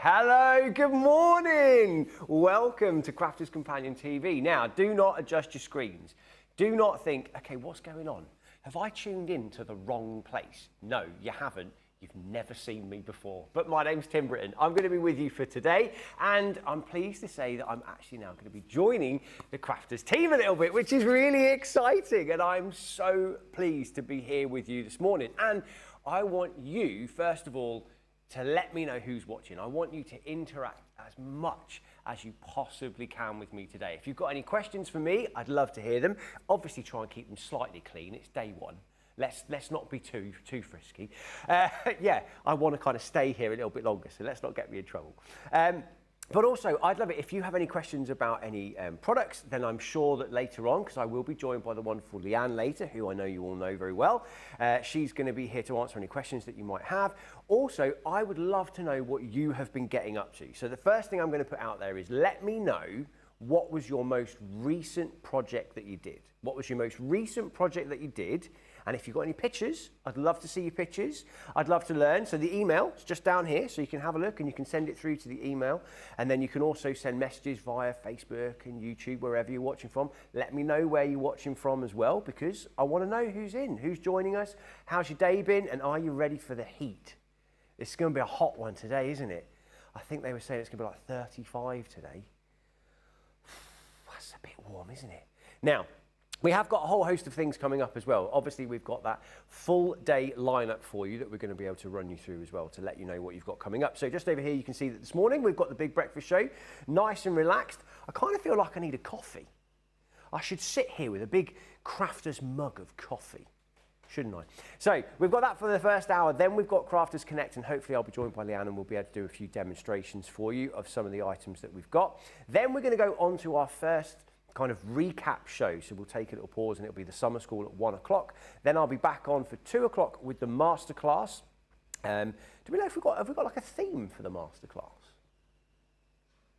Hello, good morning. Welcome to Crafters Companion TV. Now, do not adjust your screens. Do not think, okay, what's going on? Have I tuned in to the wrong place? No, you haven't. You've never seen me before. But my name's Tim Britton. I'm going to be with you for today, and I'm pleased to say that I'm actually now going to be joining the Crafters team a little bit, which is really exciting, and I'm so pleased to be here with you this morning. And I want you, first of all, to let me know who's watching. I want you to interact as much as you possibly can with me today. If you've got any questions for me, I'd love to hear them. Obviously try and keep them slightly clean. It's day one. Let's not be too frisky. Yeah, I want to kind of stay here a little bit longer, so let's not get me in trouble. But also, I'd love it if you have any questions about any products, then I'm sure that later on, because I will be joined by the wonderful Leanne later, who I know you all know very well. She's going to be here to answer any questions that you might have. Also, I would love to know what you have been getting up to. So the first thing I'm going to put out there is let me know what was your most recent project that you did. What was your most recent project that you did? And if you've got any pictures, I'd love to see your pictures. I'd love to learn. So the email is just down here, so you can have a look and you can send it through to the email. And then you can also send messages via Facebook and YouTube, wherever you're watching from. Let me know where you're watching from as well, because I want to know who's in, who's joining us, how's your day been, and are you ready for the heat? It's going to be a hot one today, isn't it? I think they were saying it's going to be like 35 today. That's a bit warm, isn't it? Now, we have got a whole host of things coming up as well. Obviously, we've got that full day lineup for you that we're going to be able to run you through as well to let you know what you've got coming up. So just over here, you can see that this morning we've got the big breakfast show, nice and relaxed. I kind of feel like I need a coffee. I should sit here with a big Crafters mug of coffee, shouldn't I? So we've got that for the first hour. Then we've got Crafters Connect, and hopefully I'll be joined by Leanne and we'll be able to do a few demonstrations for you of some of the items that we've got. Then we're going to go on to our first kind of recap show. So we'll take a little pause and it'll be the summer school at 1 o'clock. Then I'll be back on for 2 o'clock with the masterclass. Do we know if have we got like a theme for the masterclass?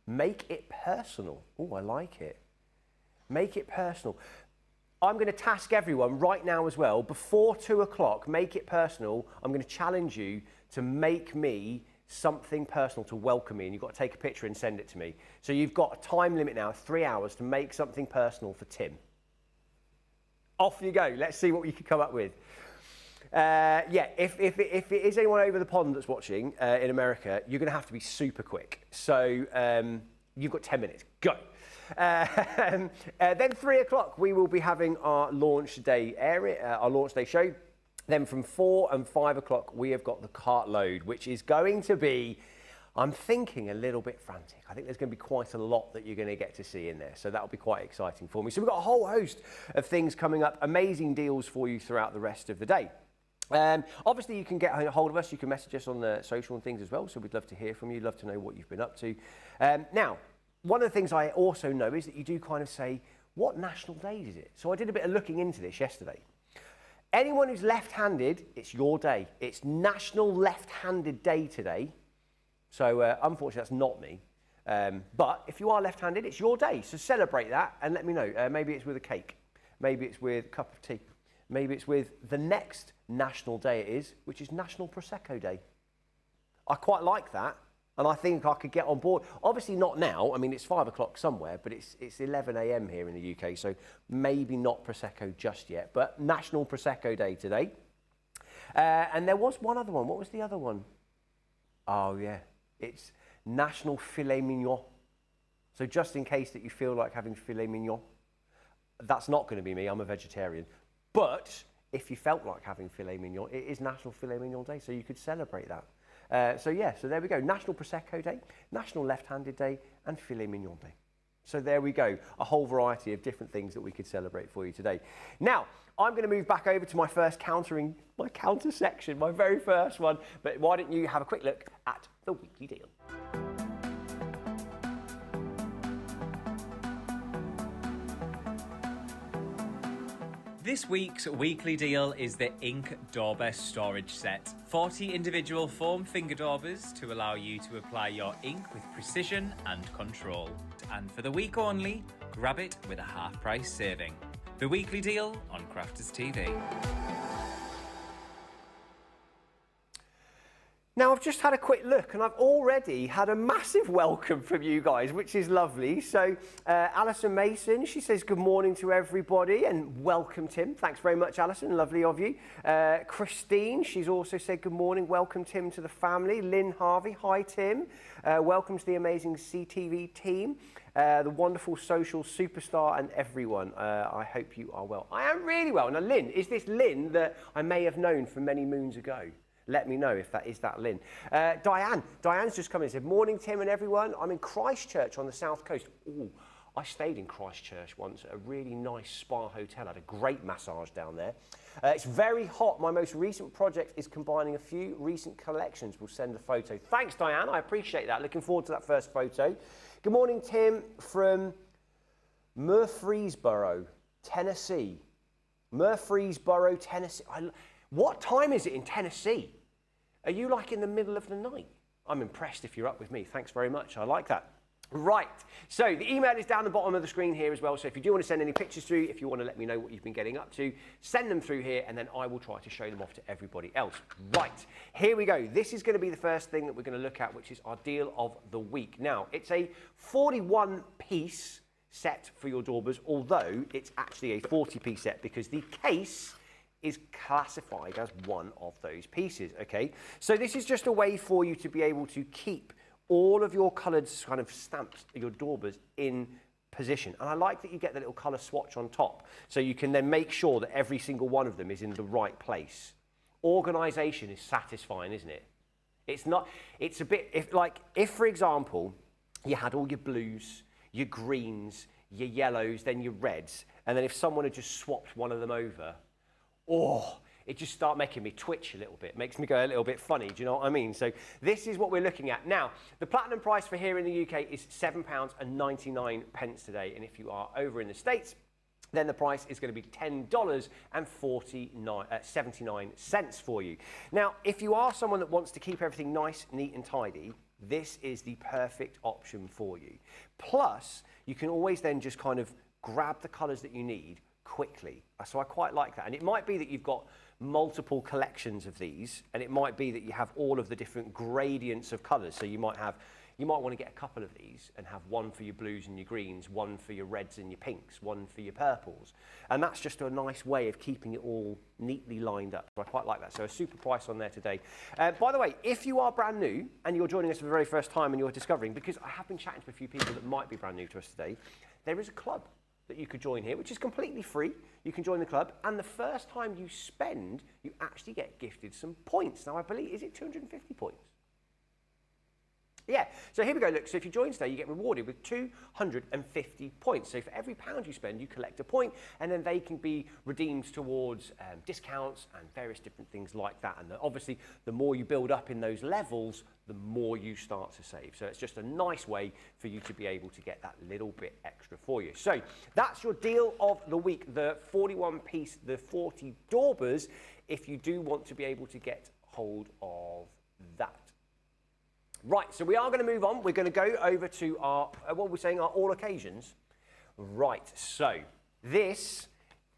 Make it personal. Oh, I like it. Make it personal. I'm going to task everyone right now as well, before 2 o'clock, make it personal. I'm going to challenge you to make me something personal to welcome me, and you've got to take a picture and send it to me. So you've got a time limit now, 3 hours, to make something personal for Tim. Off you go. Let's see what you can come up with. Yeah, if it is anyone over the pond that's watching in America, you're going to have to be super quick. So you've got 10 minutes. Go. Then 3 o'clock, we will be having our launch day our launch day show. Then from 4 and 5 o'clock, we have got the cart load, which is going to be, I'm thinking, a little bit frantic. I think there's going to be quite a lot that you're going to get to see in there. So that'll be quite exciting for me. So we've got a whole host of things coming up, amazing deals for you throughout the rest of the day. Obviously, you can get a hold of us. You can message us on the social and things as well. So we'd love to hear from you, love to know what you've been up to. Now, one of the things I also know is that you do kind of say, what national day is it? So I did a bit of looking into this yesterday. Anyone who's left-handed, it's your day. It's National Left-Handed Day today. So unfortunately, that's not me. But if you are left-handed, it's your day. So celebrate that and let me know. Maybe it's with a cake. Maybe it's with a cup of tea. Maybe it's with the next national day it is, which is National Prosecco Day. I quite like that. And I think I could get on board. Obviously not now. I mean, it's 5 o'clock somewhere, but it's 11 a.m. here in the UK, so maybe not Prosecco just yet. But National Prosecco Day today. And there was one other one. What was the other one? Oh, yeah. It's National Filet Mignon. So just in case that you feel like having filet mignon, that's not going to be me. I'm a vegetarian. But if you felt like having filet mignon, it is National Filet Mignon Day, so you could celebrate that. So yeah, so there we go. National Prosecco Day, National Left-Handed Day, and Filet Mignon Day. So there we go, a whole variety of different things that we could celebrate for you today. Now, I'm going to move back over to my counter section, my very first one. But why don't you have a quick look at the weekly deal? This week's weekly deal is the Ink Dauber Storage Set. 40 individual foam finger daubers to allow you to apply your ink with precision and control. And for the week only, grab it with a half-price saving. The weekly deal on Crafters TV. Now, I've just had a quick look and I've already had a massive welcome from you guys, which is lovely. So, Alison Mason, she says good morning to everybody and welcome, Tim. Thanks very much, Alison. Lovely of you. Christine, she's also said good morning. Welcome, Tim, to the family. Lynn Harvey, hi, Tim. Welcome to the amazing CTV team. The wonderful social superstar and everyone. I hope you are well. I am really well. Now, Lynn, is this Lynn that I may have known from many moons ago? Let me know if that is that Lynn. Diane's just come in and said, morning, Tim and everyone. I'm in Christchurch on the south coast. Ooh, I stayed in Christchurch once at a really nice spa hotel. I had a great massage down there. It's very hot. My most recent project is combining a few recent collections. We'll send a photo. Thanks, Diane. I appreciate that. Looking forward to that first photo. Good morning, Tim, from Murfreesboro, Tennessee. Murfreesboro, Tennessee. What time is it in Tennessee? Are you like in the middle of the night? I'm impressed if you're up with me. Thanks very much. I like that. Right. So the email is down the bottom of the screen here as well. So if you do want to send any pictures through, if you want to let me know what you've been getting up to, send them through here and then I will try to show them off to everybody else. Right. Here we go. This is going to be the first thing that we're going to look at, which is our deal of the week. Now, it's a 41-piece set for your daubers, although it's actually a 40-piece set because the case is classified as one of those pieces, okay? So this is just a way for you to be able to keep all of your coloured kind of stamps, your daubers, in position. And I like that you get the little colour swatch on top, so you can then make sure that every single one of them is in the right place. Organisation is satisfying, isn't it? It's not, it's a bit, if for example, you had all your blues, your greens, your yellows, then your reds, and then if someone had just swapped one of them over, oh, it just starts making me twitch a little bit. Makes me go a little bit funny, do you know what I mean? So this is what we're looking at. Now, the platinum price for here in the UK is £7.99 today. And if you are over in the States, then the price is going to be $10.79 for you. Now, if you are someone that wants to keep everything nice, neat and tidy, this is the perfect option for you. Plus, you can always then just kind of grab the colours that you need quickly. So I quite like that. And it might be that you've got multiple collections of these, and it might be that you have all of the different gradients of colours. So you might want to get a couple of these and have one for your blues and your greens, one for your reds and your pinks, one for your purples. And that's just a nice way of keeping it all neatly lined up. So I quite like that. So a super price on there today. By the way, if you are brand new and you're joining us for the very first time and you're discovering, because I have been chatting to a few people that might be brand new to us today, there is a club that you could join here, which is completely free. You can join the club, and the first time you spend, you actually get gifted some points. Now, I believe, is it 250 points? Yeah, so here we go. Look, so if you join today, you get rewarded with 250 points. So for every £1 you spend, you collect a point, and then they can be redeemed towards discounts and various different things like that. And obviously, the more you build up in those levels, the more you start to save. So it's just a nice way for you to be able to get that little bit extra for you. So that's your deal of the week, the 41-piece, the 40 daubers, if you do want to be able to get hold of that. Right, so we are going to move on. We're going to go over to our, what we're saying, our all occasions. Right, so this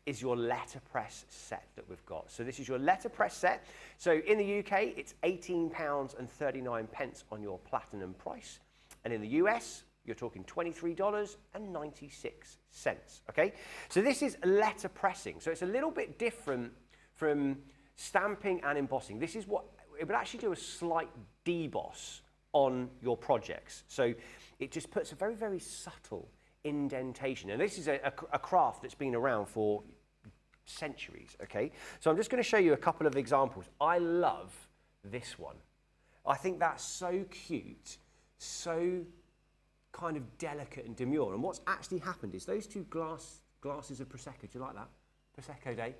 is your letterpress set that we've got. So this is your letterpress set. So in the UK, it's £18.39 on your platinum price. And in the US, you're talking $23.96, okay? So this is letterpressing. So it's a little bit different from stamping and embossing. This is what, it would actually do a slight deboss on your projects. So it just puts a very, very subtle indentation. And this is a craft that's been around for centuries, okay? So I'm just going to show you a couple of examples. I love this one. I think that's so cute, so kind of delicate and demure. And what's actually happened is those two glasses of Prosecco, do you like that? Prosecco Day.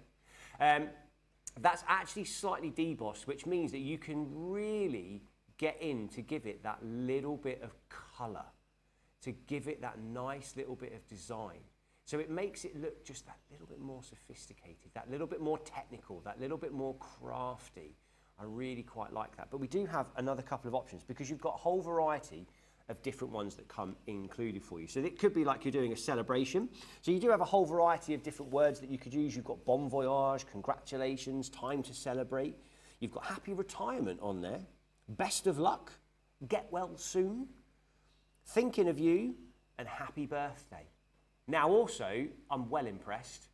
That's actually slightly debossed, which means that you can really get in to give it that little bit of colour, to give it that nice little bit of design. So it makes it look just that little bit more sophisticated, that little bit more technical, that little bit more crafty. I really quite like that. But we do have another couple of options because you've got a whole variety of different ones that come included for you. So it could be like you're doing a celebration. So you do have a whole variety of different words that you could use. You've got bon voyage, congratulations, time to celebrate. You've got happy retirement on there, best of luck, get well soon, thinking of you, and happy birthday. Now also, I'm well impressed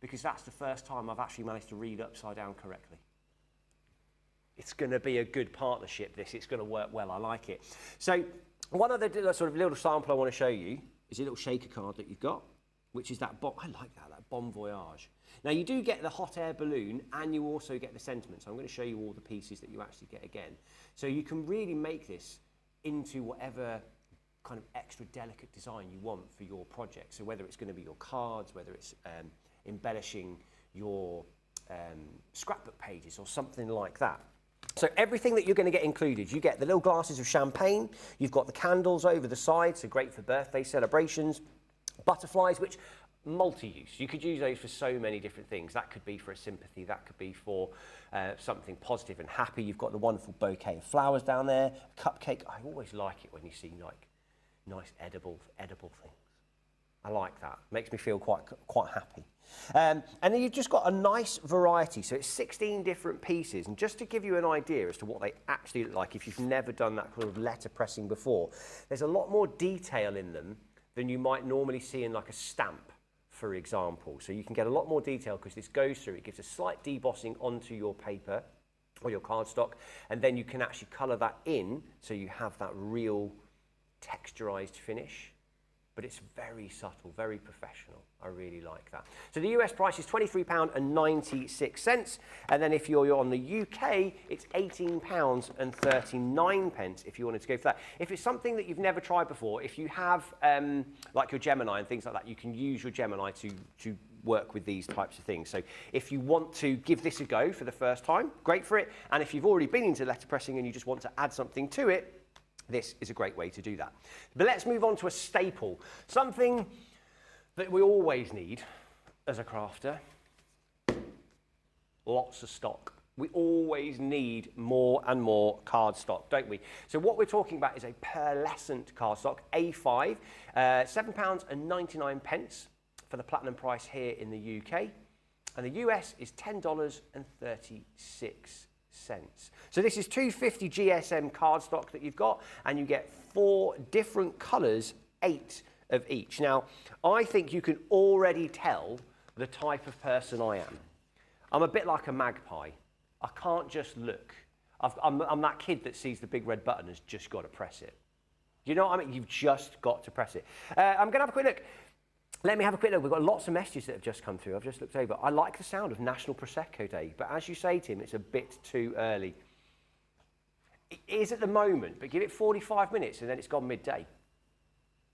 because that's the first time I've actually managed to read upside down correctly. It's going to be a good partnership, this. It's going to work well. I like it. So one other sort of little sample I want to show you is a little shaker card that you've got, which is that, I like that bon voyage. Now you do get the hot air balloon and you also get the sentiment. So I'm going to show you all the pieces that you actually get again. So you can really make this into whatever kind of extra delicate design you want for your project. So whether it's going to be your cards, whether it's embellishing your scrapbook pages or something like that. So everything that you're going to get included, you get the little glasses of champagne, you've got the candles over the side, so great for birthday celebrations, butterflies, which multi-use. You could use those for so many different things. That could be for a sympathy, that could be for something positive and happy. You've got the wonderful bouquet of flowers down there, a cupcake. I always like it when you see like nice edible things. I like that. Makes me feel quite happy. And then you've just got a nice variety. So it's 16 different pieces. And just to give you an idea as to what they actually look like, if you've never done that kind of letter pressing before, there's a lot more detail in them than you might normally see in like a stamp, for example. So you can get a lot more detail because this goes through. It gives a slight debossing onto your paper or your cardstock. And then you can actually colour that in so you have that real texturized finish. But it's very subtle, very professional. I really like that. So the US price is £23.96. And then if you're on the UK, it's £18.39 if you wanted to go for that. If it's something that you've never tried before, if you have like your Gemini and things like that, you can use your Gemini to work with these types of things. So if you want to give this a go for the first time, great for it. And if you've already been into letterpressing and you just want to add something to it, this is a great way to do that. But let's move on to a staple, something that we always need as a crafter. Lots of stock. We always need more and more cardstock, don't we? So what we're talking about is a pearlescent cardstock, A5, £7.99 for the platinum price here in the UK, and the US is $10.36. So this is 250 GSM cardstock that you've got, and you get 4 different colours, 8 of each. Now, I think you can already tell the type of person I am. I'm a bit like a magpie. I can't just look. I'm that kid that sees the big red button and has just got to press it. You know what I mean? You've just got to press it. I'm going to have a quick look. Let me have a quick look. We've got lots of messages that have just come through. I've just looked over. I like the sound of National Prosecco Day, but as you say, Tim, it's a bit too early. It is at the moment, but give it 45 minutes and then it's gone midday.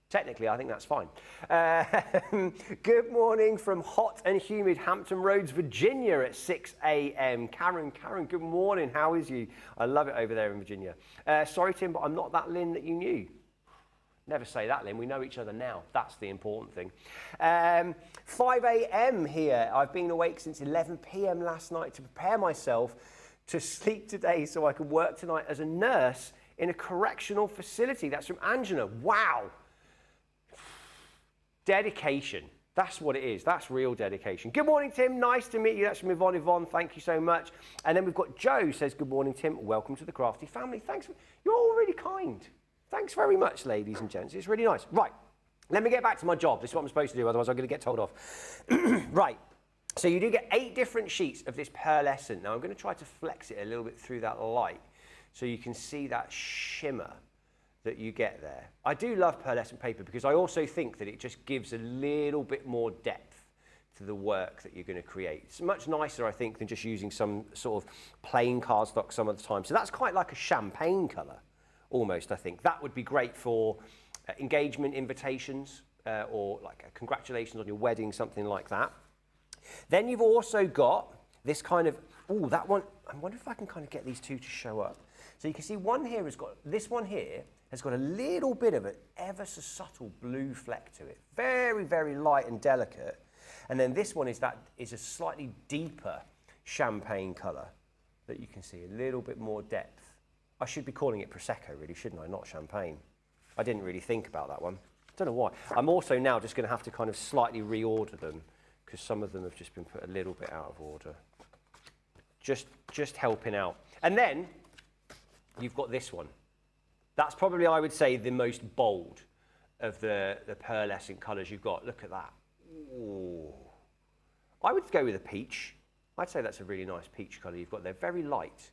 Technically, I think that's fine. Good morning from hot and humid Hampton Roads, Virginia at 6 a.m. Karen, good morning. How is you? I love it over there in Virginia. Sorry, Tim, but I'm not that Lynn that you knew. Never say that, Lynn. We know each other now. That's the important thing. 5 a.m. here. I've been awake since 11 p.m. last night to prepare myself to sleep today so I can work tonight as a nurse in a correctional facility. That's from Angela. Wow. Dedication. That's what it is. That's real dedication. Good morning, Tim. Nice to meet you. That's from Yvonne. Yvonne, thank you so much. And then we've got Joe says, good morning, Tim. Welcome to the Crafty family. Thanks. You're all really kind. Thanks very much, ladies and gents. It's really nice. Right, let me get back to my job. This is what I'm supposed to do, otherwise I'm going to get told off. Right, so you do get 8 different sheets of this pearlescent. Now I'm going to try to flex it a little bit through that light so you can see that shimmer that you get there. I do love pearlescent paper because I also think that it just gives a little bit more depth to the work that you're going to create. It's much nicer, I think, than just using some sort of plain cardstock some of the time. So that's quite like a champagne colour. Almost, I think. That would be great for engagement invitations or like a congratulations on your wedding, something like that. Then you've also got this kind of, oh, that one, I wonder if I can kind of get these two to show up. So you can see one here has got, this one here has got a little bit of an ever so subtle blue fleck to it. Very, very light and delicate. And then this one is a slightly deeper champagne colour that you can see, a little bit more depth. I should be calling it Prosecco really, shouldn't I, not champagne. I didn't really think about that one. Don't know why. I'm also now just going to have to kind of slightly reorder them because some of them have just been put a little bit out of order. Just helping out. And then you've got this one. That's probably, I would say, the most bold of the pearlescent colours you've got. Look at that. Ooh. I would go with a peach. I'd say that's a really nice peach colour you've got there. Very light.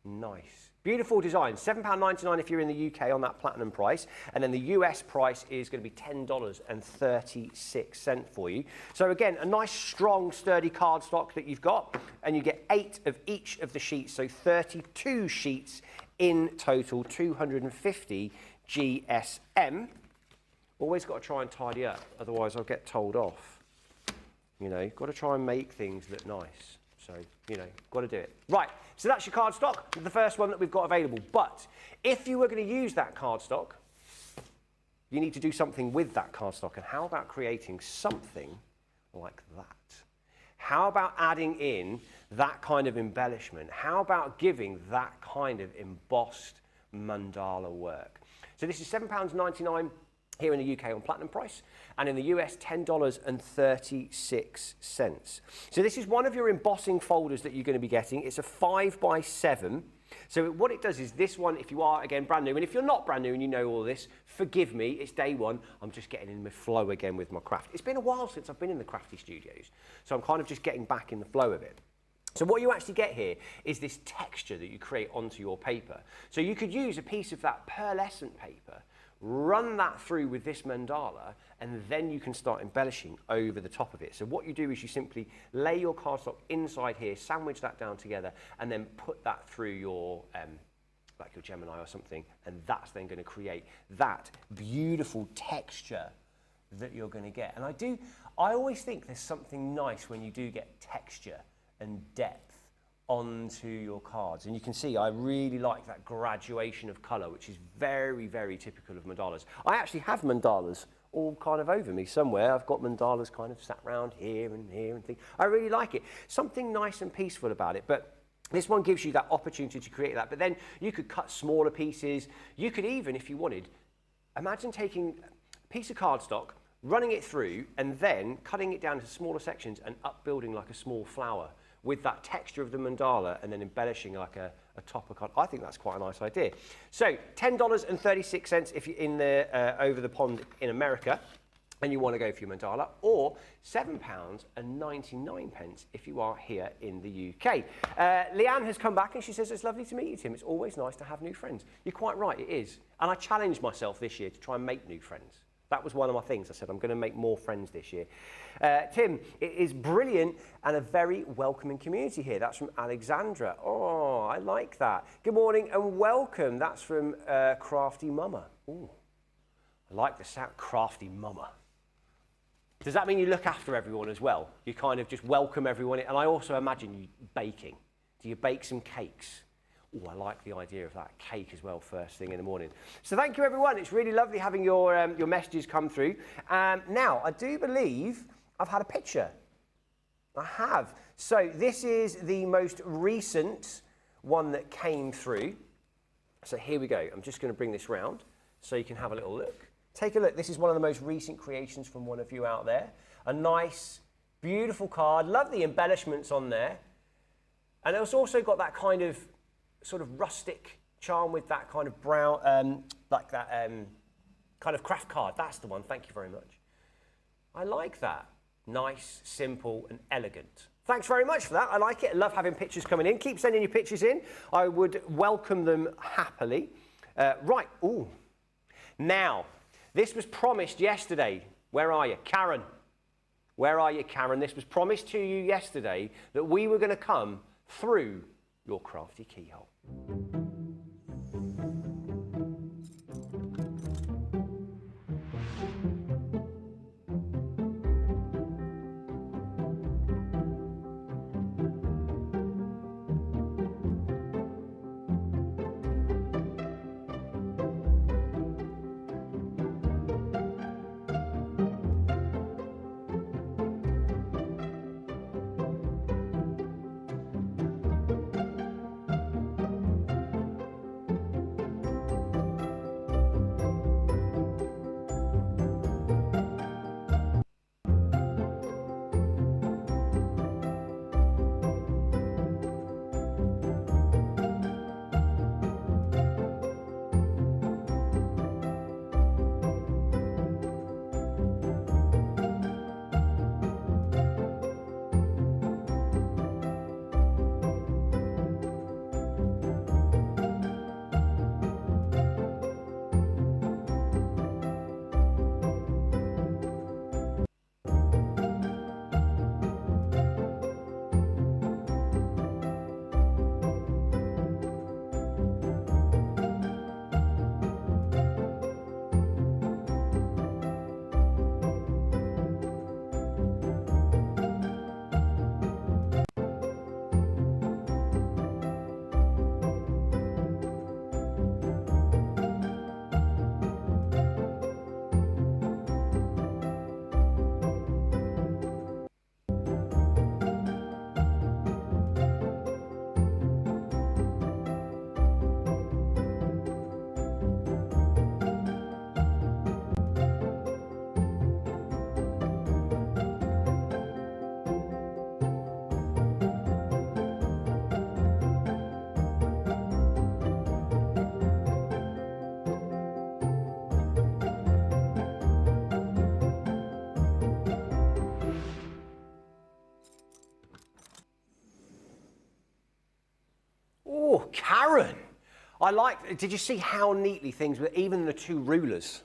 Nice. Beautiful design. £7.99 if you're in the UK on that platinum price. And then the US price is going to be $10.36 for you. So again, a nice, strong, sturdy cardstock that you've got. And you get 8 of each of the sheets. So 32 sheets in total, 250 GSM. Always got to try and tidy up, otherwise I'll get told off. You know, got to try and make things look nice. So, you know, got to do it. Right, so that's your cardstock, the first one that we've got available. But if you were going to use that cardstock, you need to do something with that cardstock. And how about creating something like that? How about adding in that kind of embellishment? How about giving that kind of embossed mandala work? So this is £7.99 here in the UK on platinum price, and in the US, $10.36. So this is one of your embossing folders that you're going to be getting. It's a 5x7. So what it does is this one, if you are, again, brand new, and if you're not brand new and you know all this, forgive me, it's day one. I'm just getting in the flow again with my craft. It's been a while since I've been in the Crafty Studios, so I'm kind of just getting back in the flow of it. So what you actually get here is this texture that you create onto your paper. So you could use a piece of that pearlescent paper, run that through with this mandala, and then you can start embellishing over the top of it. So what you do is you simply lay your cardstock inside here, sandwich that down together, and then put that through your, like your Gemini or something, and that's then going to create that beautiful texture that you're going to get. And I always think there's something nice when you do get texture and depth onto your cards, and you can see I really like that graduation of colour, which is very, very typical of mandalas. I actually have mandalas all kind of over me somewhere. I've got mandalas kind of sat around here and things. I really like it. Something nice and peaceful about it, but this one gives you that opportunity to create that. But then you could cut smaller pieces. You could even, if you wanted, imagine taking a piece of cardstock, running it through, and then cutting it down into smaller sections and upbuilding like a small flower with that texture of the mandala, and then embellishing like a top of card. I think that's quite a nice idea. So $10.36 if you're in the over the pond in America and you want to go for your mandala, or £7.99 if you are here in the UK. Leanne has come back and she says, it's lovely to meet you, Tim. It's always nice to have new friends. You're quite right, it is. And I challenged myself this year to try and make new friends. That was one of my things. I said, I'm going to make more friends this year. Tim, it is brilliant and a very welcoming community here. That's from Alexandra. Oh, I like that. Good morning and welcome. That's from Crafty Mama. Ooh, I like the sound, Crafty Mama. Does that mean you look after everyone as well? You kind of just welcome everyone in? And I also imagine you baking. Do you bake some cakes? Oh, I like the idea of that cake as well, first thing in the morning. So thank you, everyone. It's really lovely having your messages come through. Now, I do believe I've had a picture. I have. So this is the most recent one that came through. So here we go. I'm just going to bring this round so you can have a little look. Take a look. This is one of the most recent creations from one of you out there. A nice, beautiful card. Love the embellishments on there. And it's also got that kind of sort of rustic charm with that kind of brown, like that kind of craft card. That's the one. Thank you very much. I like that. Nice, simple, and elegant. Thanks very much for that. I like it. I love having pictures coming in. Keep sending your pictures in. I would welcome them happily. Right. Ooh. Now, this was promised yesterday. Where are you? Karen. Where are you, Karen? This was promised to you yesterday that we were going to come through your crafty keyhole. Oh, Karen. Did you see how neatly things were, even the two rulers,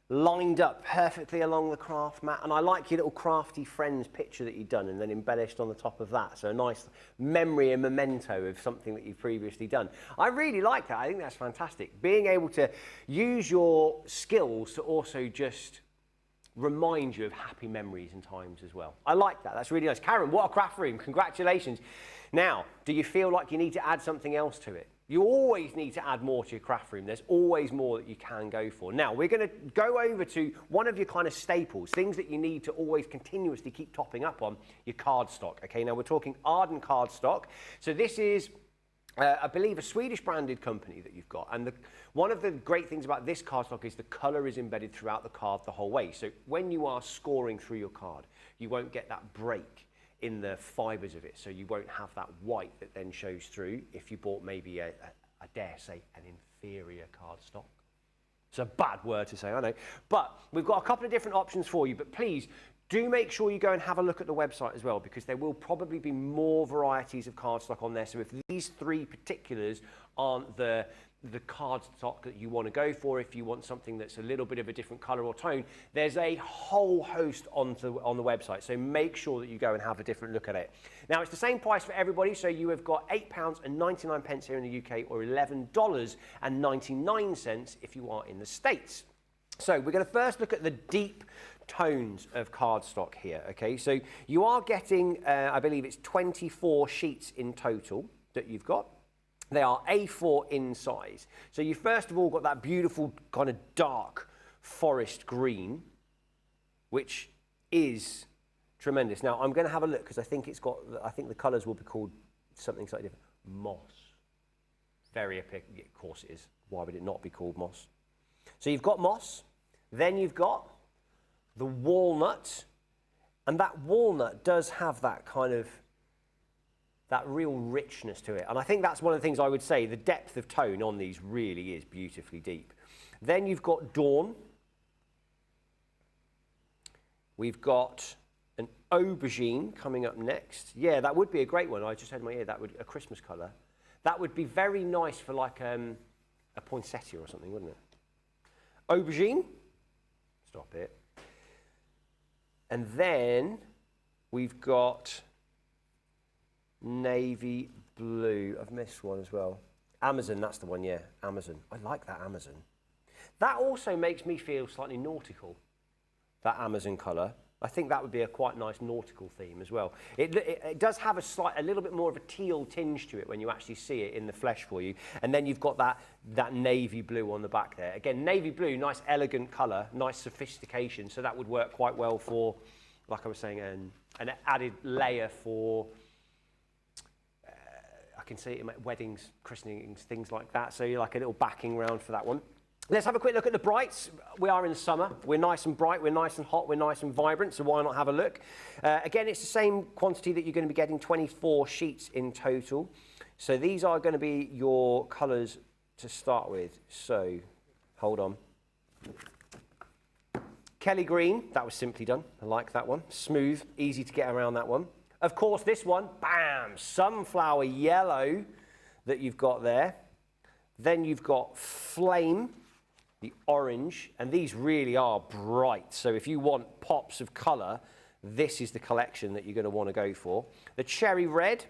lined up perfectly along the craft mat? And I like your little crafty friends picture that you've done and then embellished on the top of that. So a nice memory and memento of something that you've previously done. I really like that. I think that's fantastic. Being able to use your skills to also just remind you of happy memories and times as well. I like that. That's really nice. Karen, what a craft room. Congratulations. Now, do you feel like you need to add something else to it? You always need to add more to your craft room. There's always more that you can go for. Now, we're going to go over to one of your kind of staples, things that you need to always continuously keep topping up on, your cardstock. Okay, now we're talking Arden cardstock. So this is, I believe, a Swedish branded company that you've got. And one of the great things about this cardstock is the colour is embedded throughout the card the whole way. So when you are scoring through your card, you won't get that break in the fibres of it, so you won't have that white that then shows through if you bought maybe I dare say, an inferior cardstock. It's a bad word to say, I know. But we've got a couple of different options for you, but please do make sure you go and have a look at the website as well, because there will probably be more varieties of cardstock on there. So if these three particulars aren't the cardstock that you want to go for, if you want something that's a little bit of a different colour or tone, there's a whole host on the website. So make sure that you go and have a different look at it. Now, it's the same price for everybody. So you have got £8.99 here in the UK, or $11.99 if you are in the States. So we're going to first look at the deep tones of cardstock here. Okay, so you are getting, I believe it's 24 sheets in total that you've got. They are A4 in size. So you first of all got that beautiful kind of dark forest green, which is tremendous. Now I'm going to have a look because I think the colours will be called something slightly different. Moss. Very epic. Of course it is. Why would it not be called moss? So you've got moss. Then you've got the walnut, and that walnut does have that kind of that real richness to it. And I think that's one of the things I would say, the depth of tone on these really is beautifully deep. Then you've got dawn. We've got an aubergine coming up next. Yeah, that would be a great one. I just had in my ear, that would a Christmas colour. That would be very nice for like a poinsettia or something, wouldn't it? Aubergine. Stop it. And then we've got navy blue. I've missed one as well. Amazon, that's the one, yeah, Amazon. I like that Amazon. That also makes me feel slightly nautical, that Amazon colour. I think that would be a quite nice nautical theme as well. It does have a little bit more of a teal tinge to it when you actually see it in the flesh for you. And then you've got that navy blue on the back there. Again, navy blue, nice elegant colour, nice sophistication. So that would work quite well for, like I was saying, an added layer for, I can see it in my weddings, christenings, things like that. So you're like a little backing round for that one. Let's have a quick look at the brights. We are in summer. We're nice and bright. We're nice and hot. We're nice and vibrant. So why not have a look? Again, it's the same quantity that you're going to be getting, 24 sheets in total. So these are going to be your colours to start with. So hold on. Kelly green. That was simply done. I like that one. Smooth, easy to get around that one. Of course, this one, bam, sunflower yellow that you've got there. Then you've got flame, the orange, and these really are bright. So if you want pops of colour, this is the collection that you're going to want to go for. The cherry red,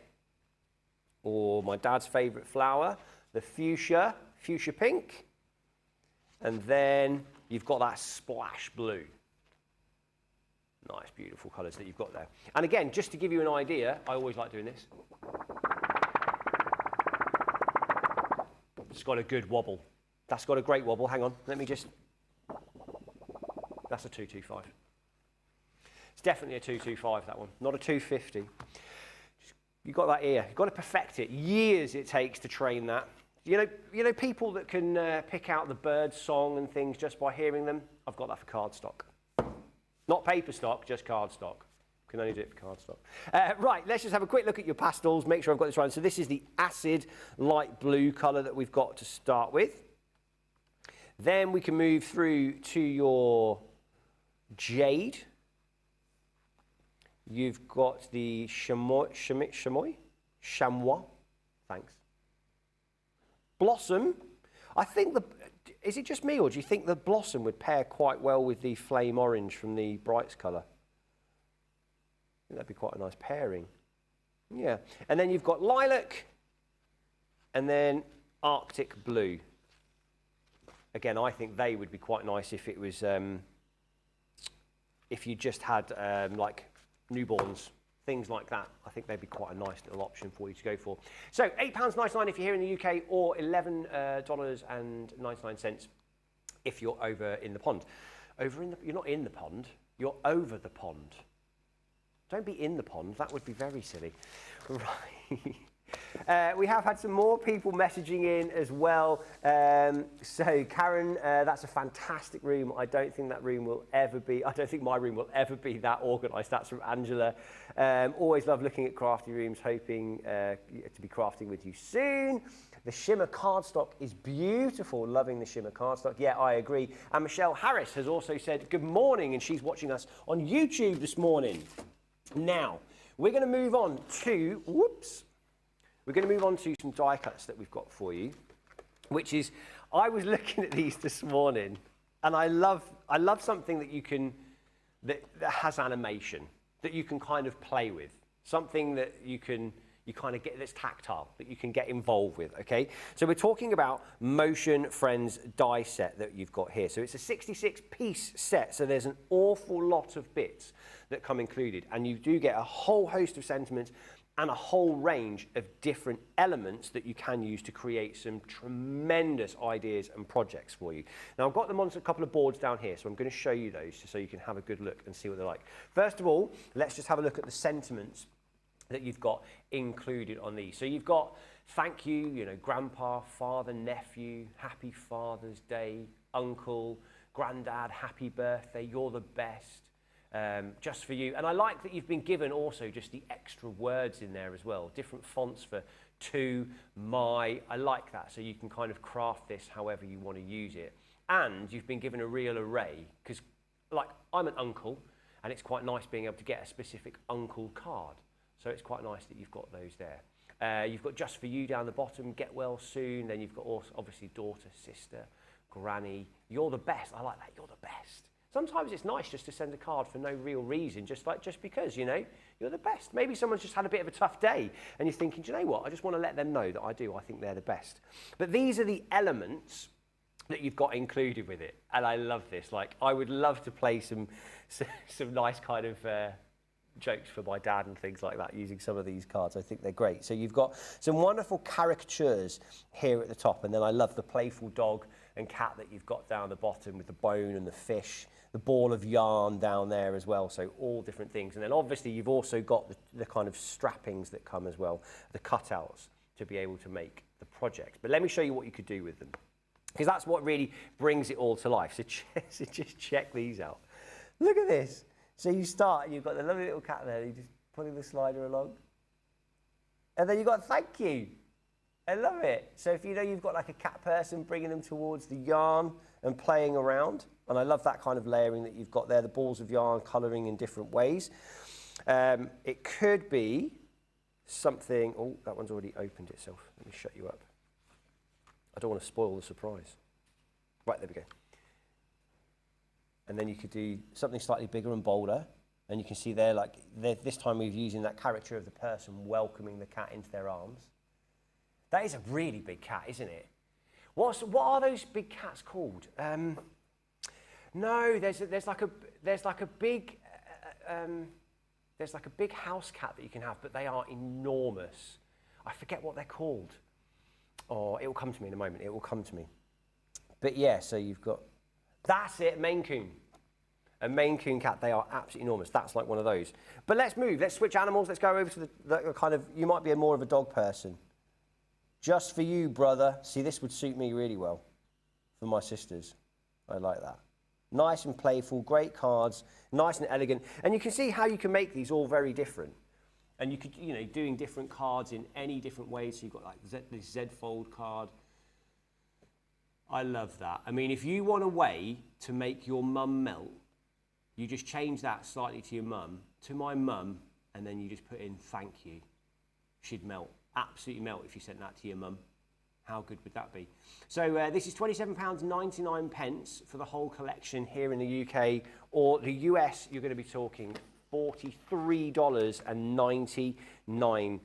or my dad's favourite flower, the fuchsia pink, and then you've got that splash blue. Nice, beautiful colours that you've got there. And again, just to give you an idea, I always like doing this. It's got a good wobble. That's got a great wobble. Hang on, let me just... That's a 225. It's definitely a 225, that one. Not a 250. You've got that ear. You've got to perfect it. Years it takes to train that. You know people that can pick out the bird song and things just by hearing them? I've got that for cardstock. Not paper stock, just cardstock. Can only do it for cardstock. Right, let's just have a quick look at your pastels, make sure I've got this right. So this is the acid light blue colour that we've got to start with. Then we can move through to your jade. You've got the chamois, thanks. Blossom. I think is it just me, or do you think the blossom would pair quite well with the flame orange from the Brights colour? I think that'd be quite a nice pairing. Yeah. And then you've got lilac, and then Arctic blue. Again, I think they would be quite nice if it was, if you just had like newborns, things like that. I think they'd be quite a nice little option for you to go for. So £8.99 if you're here in the UK, or $11.99 if you're over in the pond. You're not in the pond, you're over the pond. Don't be in the pond, that would be very silly. Right. We have had some more people messaging in as well. So Karen, that's a fantastic room. I don't think my room will ever be that organised. That's from Angela. Always love looking at crafty rooms, hoping to be crafting with you soon. The shimmer cardstock is beautiful. Loving the shimmer cardstock. Yeah, I agree. And Michelle Harris has also said good morning, and she's watching us on YouTube this morning. Now, we're going to move on to, we're going to move on to some die cuts that we've got for you, which is, I was looking at these this morning, and I love something that you can, that has animation, that you can kind of play with, something that you kind of get that's tactile, that you can get involved with, okay? So we're talking about Motion Friends die set that you've got here. So it's a 66-piece set, so there's an awful lot of bits that come included, and you do get a whole host of sentiments and a whole range of different elements that you can use to create some tremendous ideas and projects for you. Now, I've got them on a couple of boards down here, so I'm going to show you those just so you can have a good look and see what they're like. First of all, let's just have a look at the sentiments that you've got included on these. So you've got thank you, you know, grandpa, father, nephew, happy Father's Day, uncle, granddad, happy birthday, you're the best. Just for you. And I like that you've been given also just the extra words in there as well. Different fonts for to, my. I like that. So you can kind of craft this however you want to use it. And you've been given a real array, because like I'm an uncle, and it's quite nice being able to get a specific uncle card. So it's quite nice that you've got those there. You've got just for you down the bottom, get well soon. Then you've got also obviously daughter, sister, granny. You're the best. I like that. You're the best. Sometimes it's nice just to send a card for no real reason, just because, you know, you're the best. Maybe someone's just had a bit of a tough day and you're thinking, do you know what, I just want to let them know that I think they're the best. But these are the elements that you've got included with it. And I love this. Like, I would love to play some nice kind of jokes for my dad and things like that using some of these cards. I think they're great. So you've got some wonderful caricatures here at the top, and then I love the playful dog and cat that you've got down the bottom with the bone and the fish, the ball of yarn down there as well, so all different things. And then obviously you've also got the kind of strappings that come as well, the cutouts to be able to make the project. But let me show you what you could do with them, because that's what really brings it all to life. So just check these out. Look at this. So you start, and you've got the lovely little cat there, you're just pulling the slider along. And then you've got thank you. I love it. So if you know you've got like a cat person, bringing them towards the yarn and playing around. And I love that kind of layering that you've got there, the balls of yarn colouring in different ways. It could be something, oh, that one's already opened itself. Let me shut you up. I don't want to spoil the surprise. Right, there we go. And then you could do something slightly bigger and bolder. And you can see there, like, this time we're using that caricature of the person welcoming the cat into their arms. That is a really big cat, isn't it? What are those big cats called? No, there's like a big house cat that you can have, but they are enormous. I forget what they're called. Oh, it will come to me in a moment. It will come to me. But yeah, so you've got, that's it, Maine Coon. A Maine Coon cat, they are absolutely enormous. That's like one of those. But let's move. Let's switch animals. Let's go over to the kind of, you might be more of a dog person. Just for you, brother. See, this would suit me really well for my sisters. I like that. Nice and playful, great cards, nice and elegant. And you can see how you can make these all very different. And you could, you know, doing different cards in any different ways. So you've got like this Z fold card. I love that. I mean, if you want a way to make your mum melt, you just change that slightly to your mum, to my mum, and then you just put in thank you. She'd melt. Absolutely melt if you sent that to your mum. How good would that be? So this is £27.99 for the whole collection here in the UK, or the US, you're going to be talking $43.99.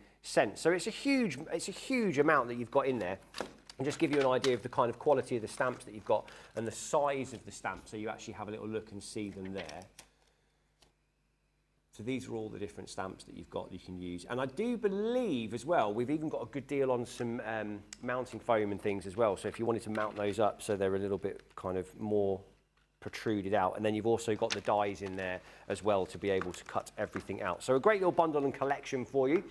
So it's a huge amount that you've got in there. And just give you an idea of the kind of quality of the stamps that you've got and the size of the stamps, so you actually have a little look and see them there. So these are all the different stamps that you've got that you can use. And I do believe as well, we've even got a good deal on some mounting foam and things as well. So if you wanted to mount those up so they're a little bit kind of more protruded out. And then you've also got the dies in there as well to be able to cut everything out. So a great little bundle and collection for you.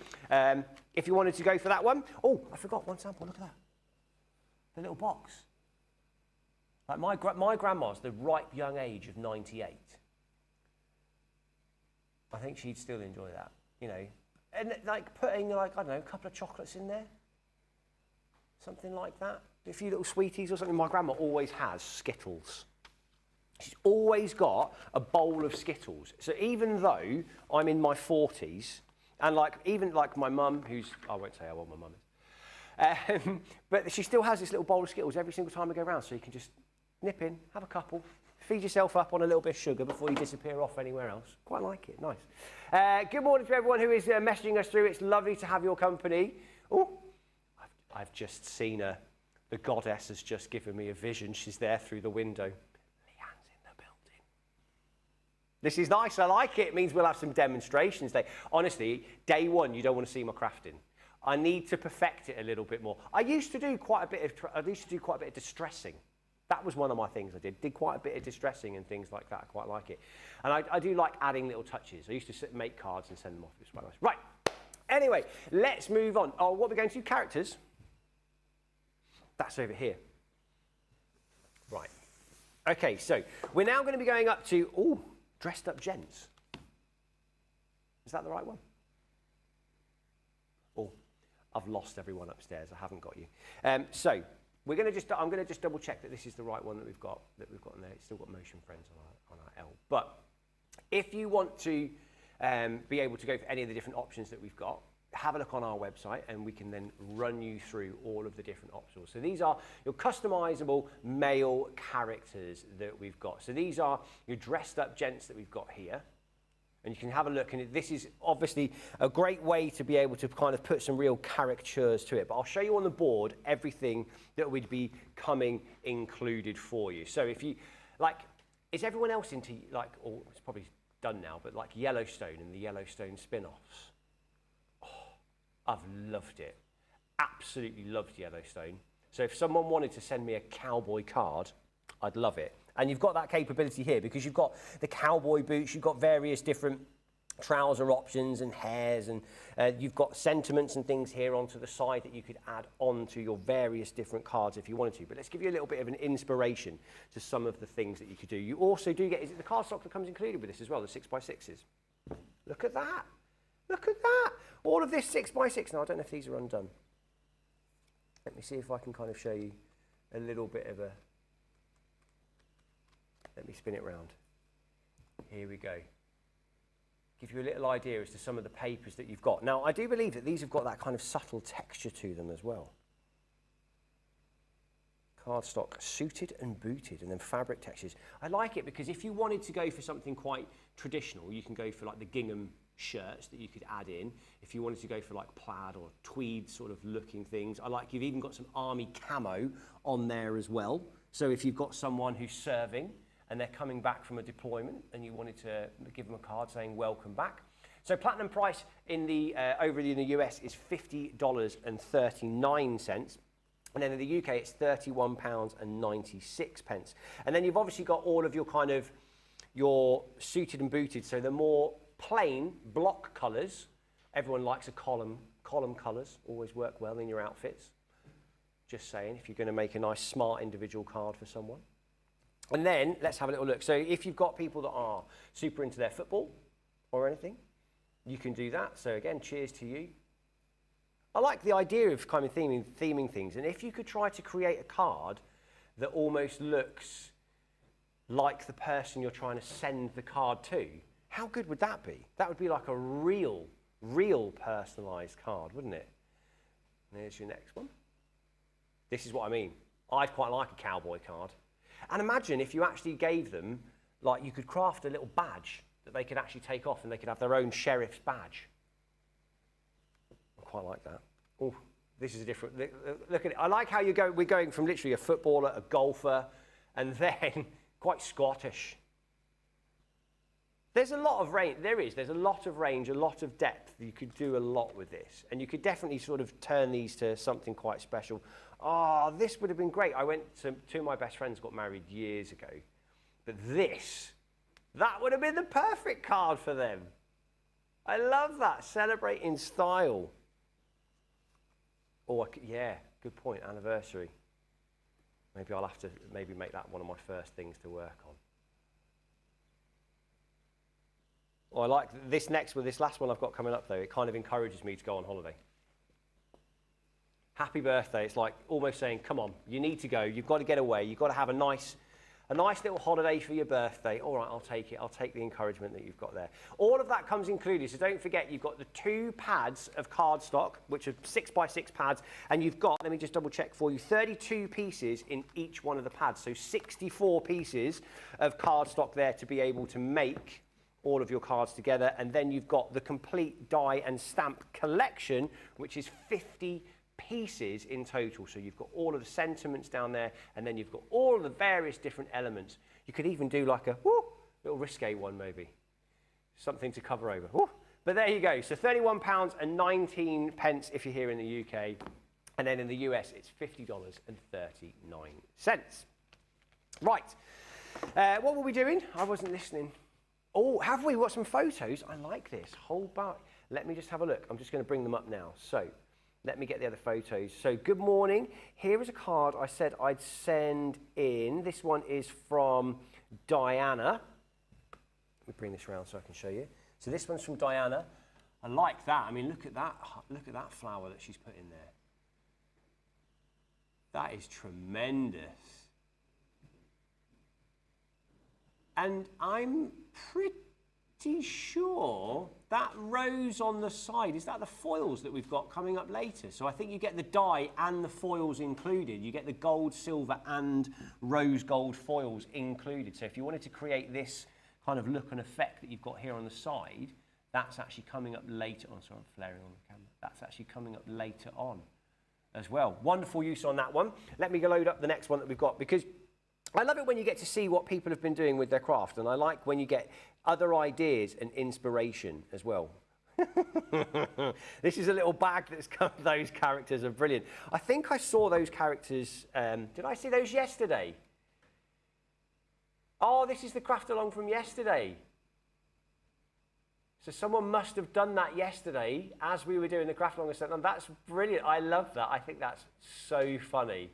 If you wanted to go for that one. Oh, I forgot one sample, look at that. The little box. Like my grandma's the ripe young age of 98. I think she'd still enjoy that, you know. And like putting, like, I don't know, a couple of chocolates in there. Something like that. A few little sweeties or something. My grandma always has Skittles. She's always got a bowl of Skittles. So even though I'm in my 40s, and like even like my mum, who's, I won't say how old my mum is, but she still has this little bowl of Skittles every single time I go around, so you can just nip in, have a couple, feed yourself up on a little bit of sugar before you disappear off anywhere else. Quite like it, nice. Good morning to everyone who is messaging us through. It's lovely to have your company. Oh, I've just seen her. The goddess has just given me a vision. She's there through the window. Leanne's in the building. This is nice, I like it. It means we'll have some demonstrations day. Honestly, day one, you don't want to see my crafting. I need to perfect it a little bit more. I used to do quite a bit of distressing. That was one of my things I did quite a bit of distressing and things like that. I quite like it. And I do like adding little touches. I used to make cards and send them off. It was quite nice. Right. Anyway, let's move on. Oh, what we're going to do, characters. That's over here. Right. Okay, so we're now going to be going up to, oh, dressed up gents. Is that the right one? Oh, I've lost everyone upstairs. I haven't got you. So I'm going to just double check that this is the right one that we've got in there. It's still got Motion Friends on our L. But if you want to be able to go for any of the different options that we've got, have a look on our website and we can then run you through all of the different options. So these are your customizable male characters that we've got. So these are your dressed up gents that we've got here. And you can have a look, and this is obviously a great way to be able to kind of put some real caricatures to it. But I'll show you on the board everything that would be coming included for you. So if you, like, is everyone else into, like, or it's probably done now, but like Yellowstone and the Yellowstone spin-offs? Oh, I've loved it. Absolutely loved Yellowstone. So if someone wanted to send me a cowboy card, I'd love it. And you've got that capability here because you've got the cowboy boots, you've got various different trouser options and hairs, and you've got sentiments and things here onto the side that you could add on to your various different cards if you wanted to. But let's give you a little bit of an inspiration to some of the things that you could do. You also do get, is it the cardstock that comes included with this as well, the 6x6s? Look at that. Look at that. All of this 6x6. Now, I don't know if these are undone. Let me see if I can kind of show you a little bit of a... Let me spin it round. Here we go. Give you a little idea as to some of the papers that you've got. Now, I do believe that these have got that kind of subtle texture to them as well. Cardstock suited and booted, and then fabric textures. I like it because if you wanted to go for something quite traditional, you can go for like the gingham shirts that you could add in. If you wanted to go for like plaid or tweed sort of looking things, I like you've even got some army camo on there as well. So if you've got someone who's serving and they're coming back from a deployment and you wanted to give them a card saying welcome back. So platinum price in the over in the US is $50.39. And then in the UK, it's £31.96. And then you've obviously got all of your kind of, your suited and booted. So the more plain block colours, everyone likes a column colours, always work well in your outfits. Just saying, if you're going to make a nice, smart individual card for someone. And then, let's have a little look. So if you've got people that are super into their football or anything, you can do that. So again, cheers to you. I like the idea of kind of theming things. And if you could try to create a card that almost looks like the person you're trying to send the card to, how good would that be? That would be like a real personalised card, wouldn't it? And there's your next one. This is what I mean. I'd quite like a cowboy card. And imagine if you actually gave them, like you could craft a little badge that they could actually take off and they could have their own sheriff's badge. I quite like that. Oh, this is a different, look at it. I like how we're going from literally a footballer, a golfer, and then quite Scottish. There's a lot of range, there's a lot of range, a lot of depth. You could do a lot with this. And you could definitely sort of turn these to something quite special. Oh, this would have been great. I went to, two of my best friends got married years ago. But that would have been the perfect card for them. I love that, celebrate in style. Oh, yeah, good point, anniversary. Maybe I'll have to make that one of my first things to work on. Oh, I like this next one, this last one I've got coming up though. It kind of encourages me to go on holiday. Happy birthday. It's like almost saying, come on, you need to go. You've got to get away. You've got to have a nice little holiday for your birthday. All right, I'll take it. I'll take the encouragement that you've got there. All of that comes included. So don't forget, you've got the 2 pads of cardstock, which are 6x6 pads. And you've got, let me just double check for you, 32 pieces in each one of the pads. So 64 pieces of cardstock there to be able to make all of your cards together. And then you've got the complete die and stamp collection, which is 50 pieces in total. So you've got all of the sentiments down there, and then you've got all of the various different elements. You could even do like a little risque one maybe. Something to cover over. Woo. But there you go. So £31.19 if you're here in the UK. And then in the US, it's $50.39. Right. What were we doing? I wasn't listening. Oh, have we got some photos? I like this. Hold back. Let me just have a look. I'm just going to bring them up now. So let me get the other photos. So good morning. Here is a card I said I'd send in. This one is from Diana. Let me bring this around so I can show you. So this one's from Diana. I like that. I mean, look at that. Look at that flower that she's put in there. That is tremendous. And I'm pretty sure that rose on the side, is that the foils that we've got coming up later? So I think you get the die and the foils included. You get the gold, silver and rose gold foils included. So if you wanted to create this kind of look and effect that you've got here on the side, that's actually coming up later on. Sorry, I'm flaring on the camera. That's actually coming up later on as well. Wonderful use on that one. Let me go load up the next one that we've got, because I love it when you get to see what people have been doing with their craft, and I like when you get other ideas and inspiration as well. This is a little bag that's come. Those characters are brilliant. I think I saw those characters. Did I see those yesterday? Oh, this is the craft along from yesterday. So someone must have done that yesterday as we were doing the craft along. And that's brilliant. I love that. I think that's so funny.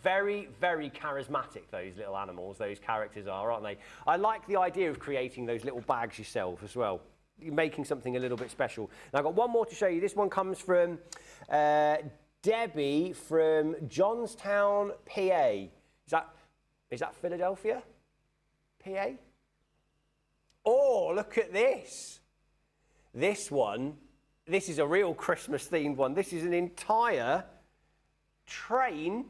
Very, very charismatic, those little animals, those characters are, aren't they? I like the idea of creating those little bags yourself as well. You're making something a little bit special. Now, I've got one more to show you. This one comes from Debbie from Johnstown, PA. Is that Philadelphia? PA? Oh, look at this. This one, this is a real Christmas-themed one. This is an entire train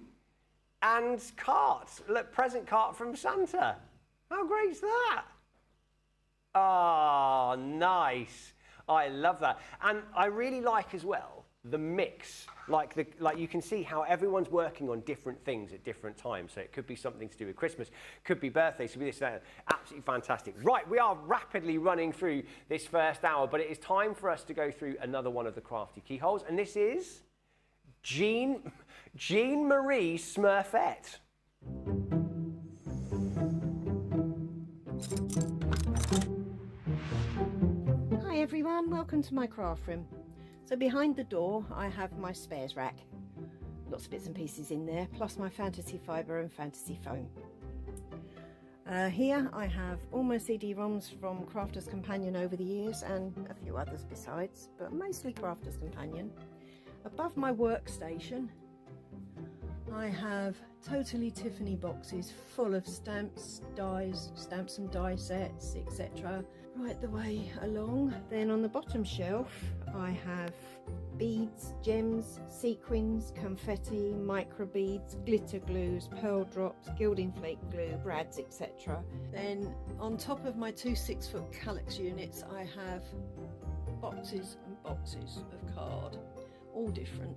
and cart. Look, present cart from Santa. How great is that? Oh, nice. I love that. And I really like as well the mix. Like you can see how everyone's working on different things at different times. So it could be something to do with Christmas, could be birthdays, could be this, that. Absolutely fantastic. Right, we are rapidly running through this first hour, but it is time for us to go through another one of the crafty keyholes. And this is Jean-Marie Smurfette. Hi everyone, welcome to my craft room. So behind the door I have my spares rack. Lots of bits and pieces in there, plus my fantasy fibre and fantasy foam. Here I have all my CD-ROMs from Crafter's Companion over the years, and a few others besides, but mostly Crafter's Companion. Above my workstation I have totally Tiffany boxes full of stamps, dies, stamps and die sets, etc. right the way along. Then on the bottom shelf I have beads, gems, sequins, confetti, micro beads, glitter glues, pearl drops, gilding flake glue, brads, etc. Then on top of my two 6-foot calyx units, I have boxes and boxes of card, all different,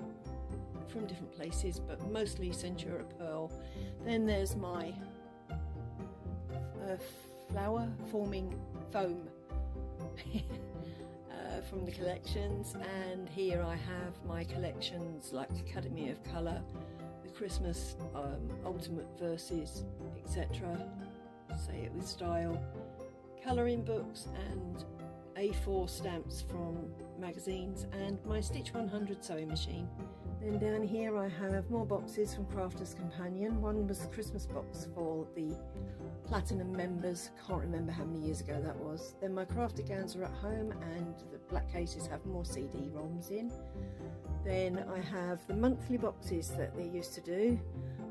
from different places, but mostly Centura pearl. Then there's my flower forming foam from the collections, and here I have my collections like Academy of Colour, the Christmas Ultimate Verses, etc. Say it with style, colouring books and A4 stamps from magazines, and my Stitch 100 sewing machine. Then down here I have more boxes from Crafter's Companion. One was the Christmas box for the Platinum members, can't remember how many years ago that was. Then my crafted gowns are at home, and the black cases have more CD-ROMs in. Then I have the monthly boxes that they used to do.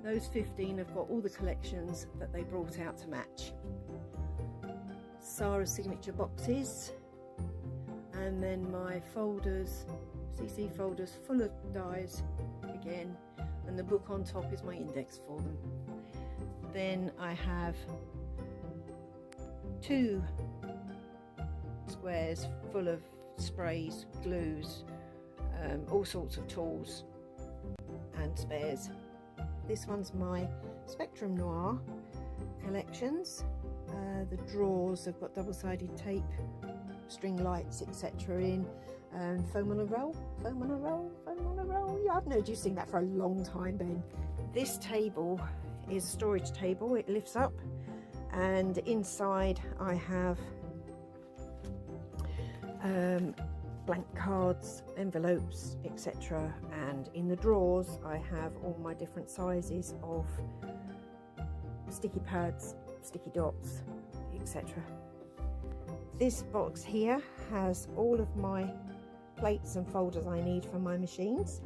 Those 15 have got all the collections that they brought out to match. Sarah's signature boxes, and then my folders, CC folders full of dies again, and the book on top is my index for them. Then I have 2 squares full of sprays, glues, all sorts of tools and spares. This one's my Spectrum Noir collections. The drawers have got double-sided tape, string lights, etc. in, and foam on a roll, foam on a roll, foam on a roll. Yeah, I've heard you sing that for a long time, Ben. This table is a storage table. It lifts up, and inside I have blank cards, envelopes, etc. And in the drawers I have all my different sizes of sticky pads, sticky dots, etc. This box here has all of my plates and folders I need for my machines.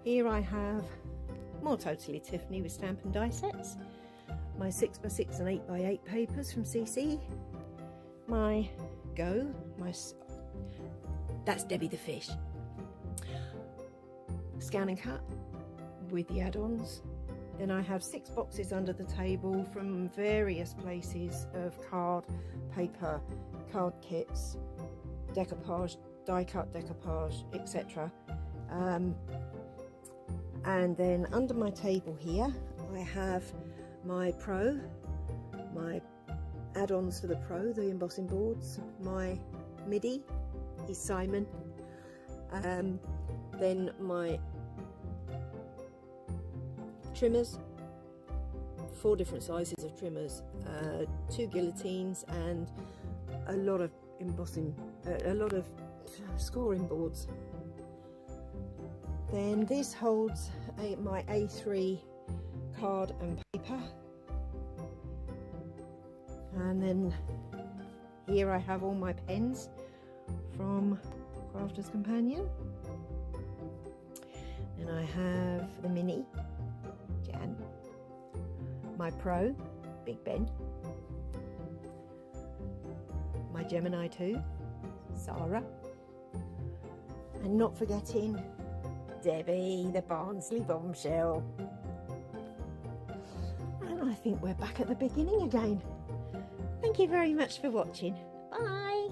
Here I have more Totally Tiffany with stamp and die sets, my 6x6 and 8x8 papers from CC, my Go, that's Debbie the Fish, Scan and Cut with the add-ons. Then I have 6 boxes under the table from various places of card, paper, card kits, decoupage, die cut decoupage, etc. And then under my table here I have my Pro, my add-ons for the Pro, the embossing boards, my MIDI is Simon, then my trimmers, 4 different sizes of trimmers, 2 guillotines, and a lot of embossing, a lot of scoring boards. Then this holds my A3 card and paper, and then here I have all my pens from Crafter's Companion. Then I have the Mini, Jan, my Pro, Big Ben, my Gemini 2, Sarah, and not forgetting Debbie, the Barnsley bombshell. And I think we're back at the beginning again. Thank you very much for watching. Bye.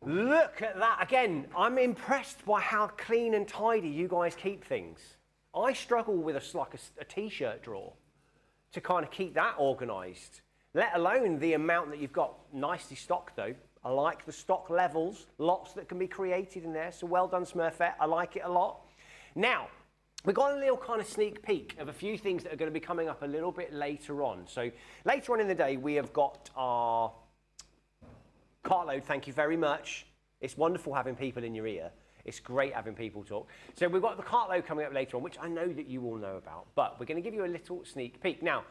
Look at that. Again, I'm impressed by how clean and tidy you guys keep things. I struggle with a t-shirt drawer to kind of keep that organised, let alone the amount that you've got nicely stocked though. I like the stock levels, lots that can be created in there, so well done Smurfette, I like it a lot. Now, we've got a little kind of sneak peek of a few things that are going to be coming up a little bit later on. So later on in the day, we have got our cartload, thank you very much. It's wonderful having people in your ear. It's great having people talk. So we've got the cartload coming up later on, which I know that you all know about, but we're going to give you a little sneak peek. Now,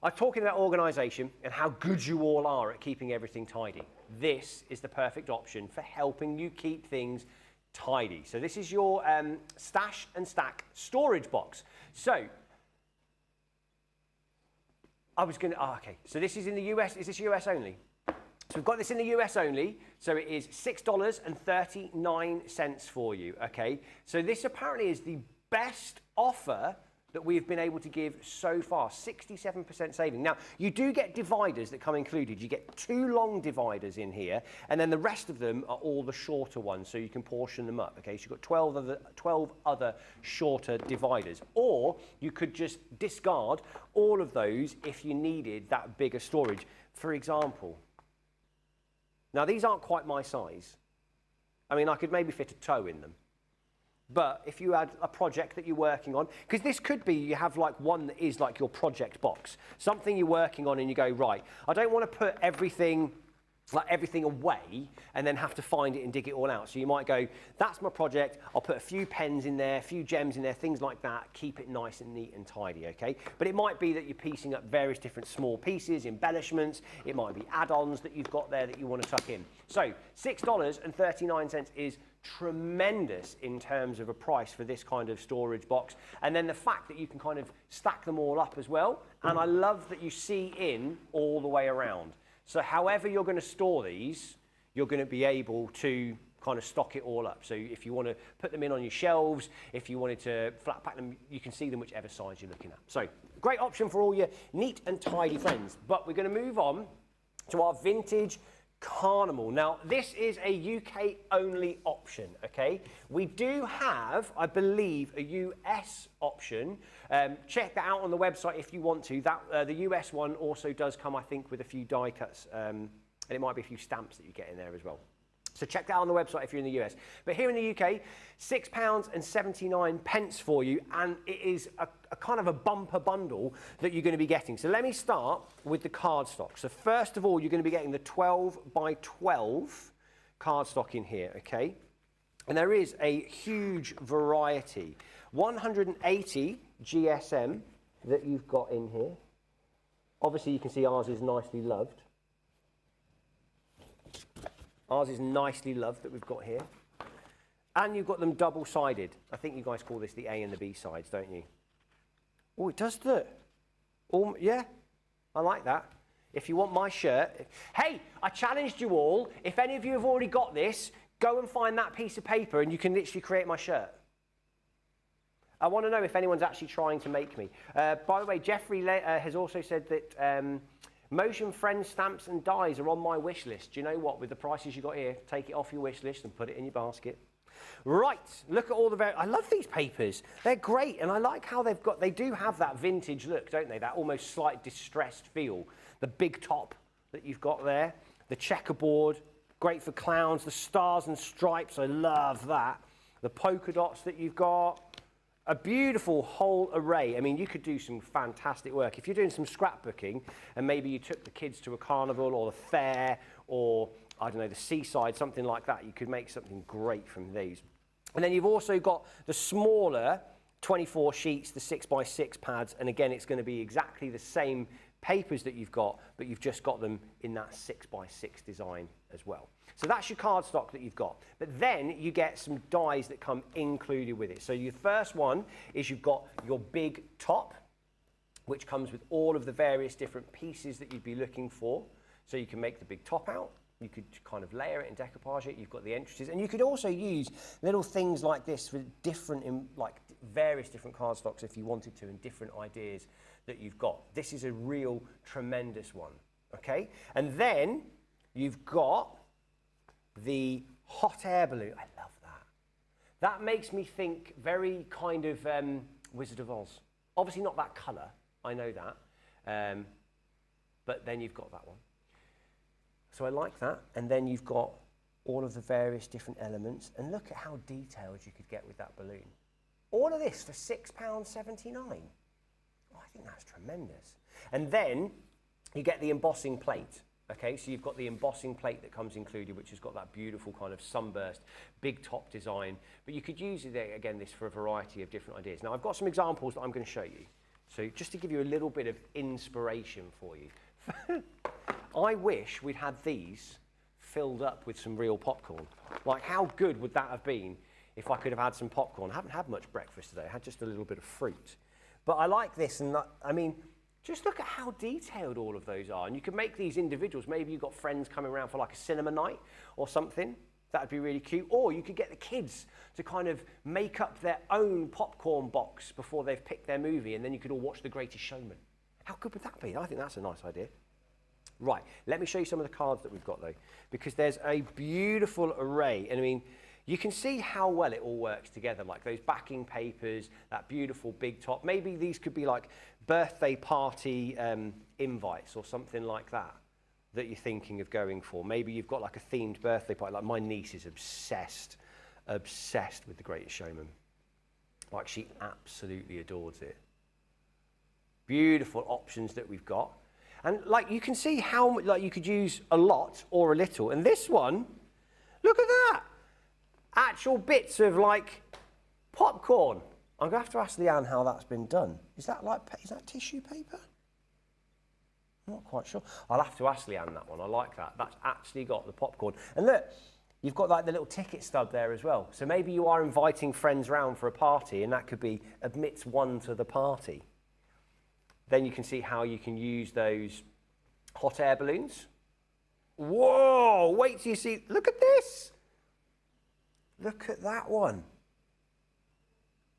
I'm talking about organisation and how good you all are at keeping everything tidy. This is the perfect option for helping you keep things tidy. So this is your stash and stack storage box. So I was going to, okay. So this is in the US, is this US only? So we've got this in the US only, so it is $6.39 for you, okay? So this apparently is the best offer that we've been able to give so far, 67% saving. Now, you do get dividers that come included. You get 2 long dividers in here, and then the rest of them are all the shorter ones, so you can portion them up, okay? So you've got 12 other shorter dividers. Or you could just discard all of those if you needed that bigger storage. For example, now these aren't quite my size. I mean, I could maybe fit a toe in them. But if you had a project that you're working on, because this could be you have like one that is like your project box, something you're working on and you go, right, I don't want to put everything away and then have to find it and dig it all out. So you might go, that's my project, I'll put a few pens in there, a few gems in there, things like that, keep it nice and neat and tidy, okay? But it might be that you're piecing up various different small pieces, embellishments, it might be add-ons that you've got there that you want to tuck in. So $6.39 is tremendous in terms of a price for this kind of storage box, and then the fact that you can kind of stack them all up as well, and I love that you see in all the way around. So however you're going to store these, you're going to be able to kind of stock it all up. So if you want to put them in on your shelves, if you wanted to flat pack them, you can see them whichever size you're looking at. So great option for all your neat and tidy friends. But we're going to move on to our vintage Carnival. Now, this is a UK only option, okay? We do have, I believe, a US option. Check that out on the website if you want to. The US one also does come, I think, with a few die cuts, and it might be a few stamps that you get in there as well. So check that out on the website if you're in the US. But here in the UK, £6.79 for you, and it is a kind of a bumper bundle that you're going to be getting. So let me start with the cardstock. So first of all, you're going to be getting the 12 by 12 cardstock in here, okay? And there is a huge variety. 180 GSM that you've got in here. Obviously, you can see ours is nicely loved. Ours is nicely loved that we've got here. And you've got them double-sided. I think you guys call this the A and the B sides, don't you? Oh, it does look. Oh, yeah, I like that. If you want my shirt. Hey, I challenged you all. If any of you have already got this, go and find that piece of paper and you can literally create my shirt. I want to know if anyone's actually trying to make me. By the way, Jeffrey has also said that Motion Friends stamps and dies are on my wish list. Do you know what? With the prices you got here, take it off your wish list and put it in your basket. Right, look at all the I love these papers. They're great, and I like how they do have that vintage look, don't they? That almost slight distressed feel. The big top that you've got there, the checkerboard, great for clowns, the stars and stripes, I love that. The polka dots that you've got. A beautiful whole array. I mean, you could do some fantastic work. If you're doing some scrapbooking and maybe you took the kids to a carnival or the fair or, I don't know, the seaside, something like that, you could make something great from these. And then you've also got the smaller 24 sheets, the 6x6 pads, and again, it's going to be exactly the same papers that you've got, but you've just got them in that 6x6 design as well. So that's your cardstock that you've got. But then you get some dies that come included with it. So your first one is you've got your big top, which comes with all of the various different pieces that you'd be looking for. So you can make the big top out. You could kind of layer it and decoupage it. You've got the entrances. And you could also use little things like this for various different cardstocks if you wanted to, and different ideas that you've got. This is a real tremendous one, okay? And then you've got the hot air balloon. I love that. That makes me think very kind of Wizard of Oz. Obviously not that colour, I know that. But then you've got that one. So I like that. And then you've got all of the various different elements. And look at how detailed you could get with that balloon. All of this for £6.79. Oh, I think that's tremendous. And then you get the embossing plate. Okay, so you've got the embossing plate that comes included, which has got that beautiful kind of sunburst, big top design. But you could use it, again, this for a variety of different ideas. Now, I've got some examples that I'm going to show you. So just to give you a little bit of inspiration for you. I wish we'd had these filled up with some real popcorn. Like, how good would that have been if I could have had some popcorn? I haven't had much breakfast today. I had just a little bit of fruit. But I like this, and I mean, Just look at how detailed all of those are. And you can make these individuals. Maybe you've got friends coming around for like a cinema night or something. That would be really cute. Or you could get the kids to kind of make up their own popcorn box before they've picked their movie, and then you could all watch The Greatest Showman. How good would that be? I think that's a nice idea. Right, let me show you some of the cards that we've got though, because there's a beautiful array. And I mean, you can see how well it all works together, like those backing papers, that beautiful big top. Maybe these could be like birthday party invites or something like that you're thinking of going for. Maybe you've got like a themed birthday party. Like my niece is obsessed with The Greatest Showman. Like she absolutely adores it. Beautiful options that we've got. And like you can see how like you could use a lot or a little. And this one, look at that. Actual bits of like popcorn. I'm going to have to ask Leanne how that's been done. Is that tissue paper? I'm not quite sure. I'll have to ask Leanne that one. I like that. That's actually got the popcorn. And look, you've got like the little ticket stub there as well. So maybe you are inviting friends round for a party, and that could be admits one to the party. Then you can see how you can use those hot air balloons. Whoa, wait till you see, look at this. Look at that one.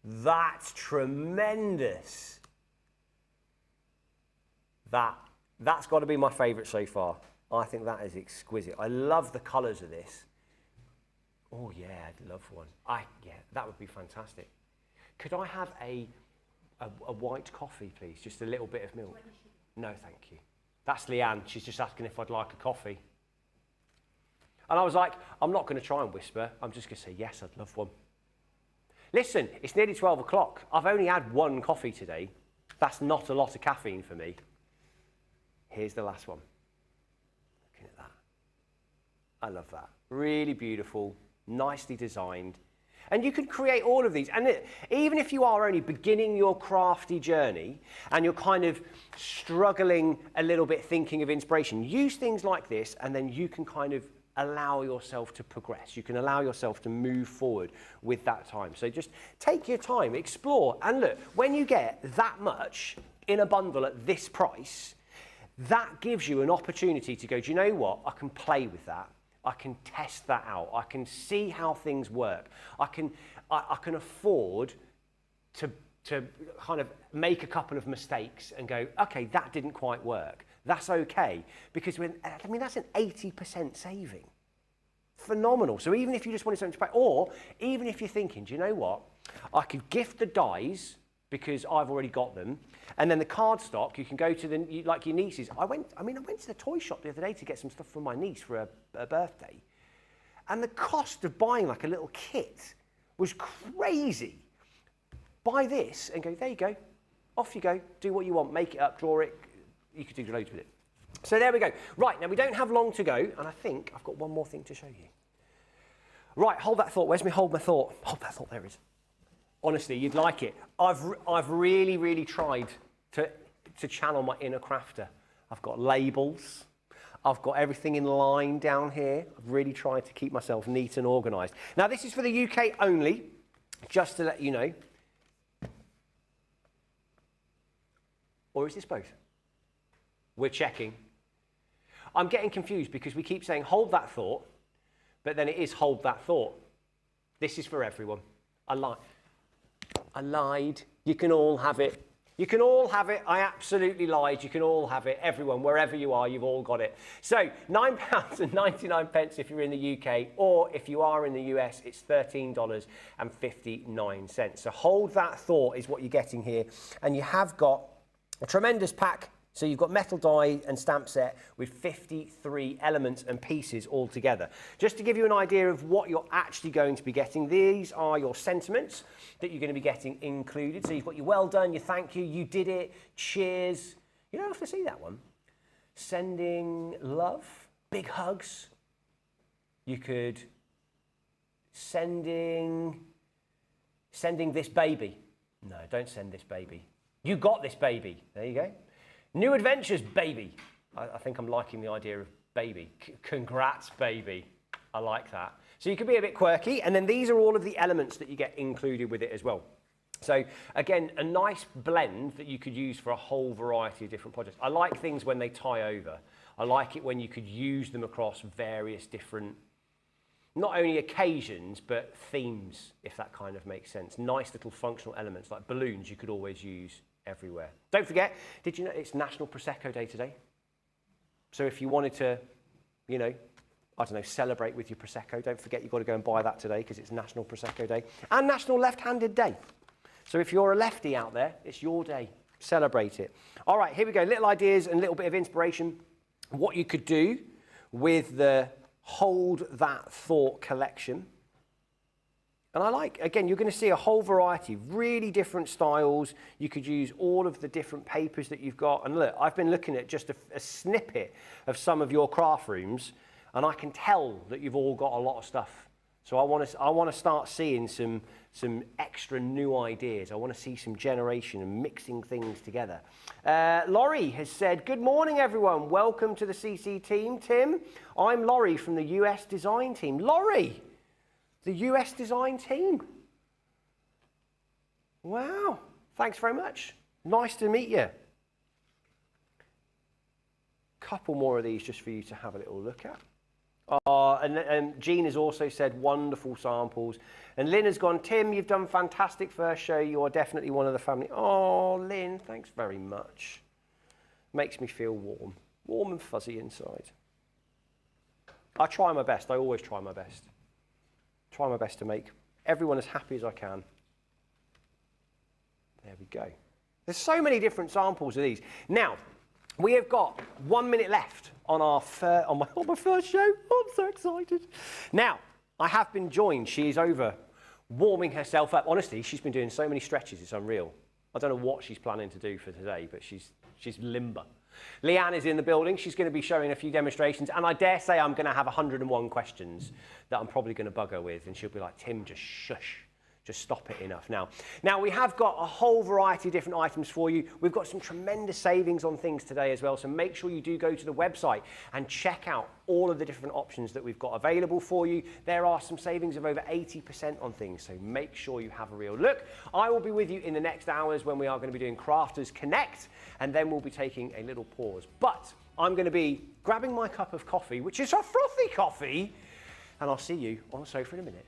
That's tremendous. That's got to be my favourite so far. I think that is exquisite. I love the colours of this. Oh yeah, I'd love one. Yeah, that would be fantastic. Could I have a white coffee, please? Just a little bit of milk. No, thank you. That's Leanne. She's just asking if I'd like a coffee. And I was like, I'm not going to try and whisper. I'm just going to say, yes, I'd love one. Listen, it's nearly 12 o'clock. I've only had one coffee today. That's not a lot of caffeine for me. Here's the last one. Looking at that. I love that. Really beautiful, nicely designed. And you can create all of these. And even if you are only beginning your crafty journey and you're kind of struggling a little bit thinking of inspiration, use things like this, and then you can kind of allow yourself to progress. You can allow yourself to move forward with that time. So just take your time, explore. And look, when you get that much in a bundle at this price, that gives you an opportunity to go, do you know what? I can play with that. I can test that out. I can see how things work. I can afford to kind of make a couple of mistakes and go, okay, that didn't quite work. That's okay, because that's an 80% saving. Phenomenal. So even if you just wanted something to play, or even if you're thinking, do you know what? I could gift the dies because I've already got them, and then the cardstock, you can go to like your nieces. I went to the toy shop the other day to get some stuff for my niece for her birthday, and the cost of buying like a little kit was crazy. Buy this and go, there you go, off you go, do what you want, make it up, draw it. You could do loads with it. So there we go. Right, now we don't have long to go, and I think I've got one more thing to show you. Right, hold that thought. Where's me hold my thought? Hold that thought, there it is. Honestly, you'd like it. I've really, really tried to channel my inner crafter. I've got labels. I've got everything in line down here. I've really tried to keep myself neat and organised. Now, this is for the UK only, just to let you know. Or is this both? We're checking. I'm getting confused because we keep saying hold that thought, but then it is hold that thought. This is for everyone. I lied. You can all have it. You can all have it. I absolutely lied. You can all have it. Everyone, wherever you are, you've all got it. So £9.99 if you're in the UK, or if you are in the US, it's $13.59. So hold that thought is what you're getting here. And you have got a tremendous pack. So you've got metal die and stamp set with 53 elements and pieces all together. Just to give you an idea of what you're actually going to be getting, these are your sentiments that you're going to be getting included. So you've got your well done, your thank you, you did it, cheers. You don't have to see that one. Sending love, big hugs. You could sending this baby. No, don't send this baby. You got this baby. There you go. New adventures, baby. I think I'm liking the idea of baby. Congrats, baby. I like that. So you can be a bit quirky, and then these are all of the elements that you get included with it as well. So again, a nice blend that you could use for a whole variety of different projects. I like things when they tie over. I like it when you could use them across various different, not only occasions, but themes, if that kind of makes sense. Nice little functional elements like balloons you could always use everywhere. Don't forget, did you know it's National Prosecco Day today? So if you wanted to, you know, I don't know, celebrate with your Prosecco, don't forget you've got to go and buy that today because it's National Prosecco Day and National Left-Handed Day. So if you're a lefty out there, it's your day. Celebrate it. All right, here we go. Little ideas and a little bit of inspiration. What you could do with the Hold That Thought collection. And I like, again, you're going to see a whole variety, really different styles. You could use all of the different papers that you've got. And look, I've been looking at just a snippet of some of your craft rooms, and I can tell that you've all got a lot of stuff. So I want to start seeing some extra new ideas. I want to see some generation and mixing things together. Laurie has said, good morning, everyone. Welcome to the CC team, Tim. I'm Laurie from the US design team. Laurie, the US design team. Wow, thanks very much. Nice to meet you. Couple more of these just for you to have a little look at. And Jean has also said wonderful samples. And Lynn has gone, Tim, you've done fantastic first show. You are definitely one of the family. Oh, Lynn, thanks very much. Makes me feel warm and fuzzy inside. I try my best. I always try my best. Try my best to make everyone as happy as I can. There we go. There's so many different samples of these. Now, we have got 1 minute left on our on my first show. Oh, I'm so excited. Now, I have been joined. She is over warming herself up. Honestly, she's been doing so many stretches, it's unreal. I don't know what she's planning to do for today, but she's limber. Leanne is in the building. She's going to be showing a few demonstrations, and I dare say I'm going to have 101 questions that I'm probably going to bug her with, and she'll be like, Tim, just shush. Just stop it enough now. Now, we have got a whole variety of different items for you. We've got some tremendous savings on things today as well, so make sure you do go to the website and check out all of the different options that we've got available for you. There are some savings of over 80% on things, so make sure you have a real look. I will be with you in the next hours when we are going to be doing Crafters Connect, and then we'll be taking a little pause. But I'm going to be grabbing my cup of coffee, which is a frothy coffee, and I'll see you on the sofa in a minute.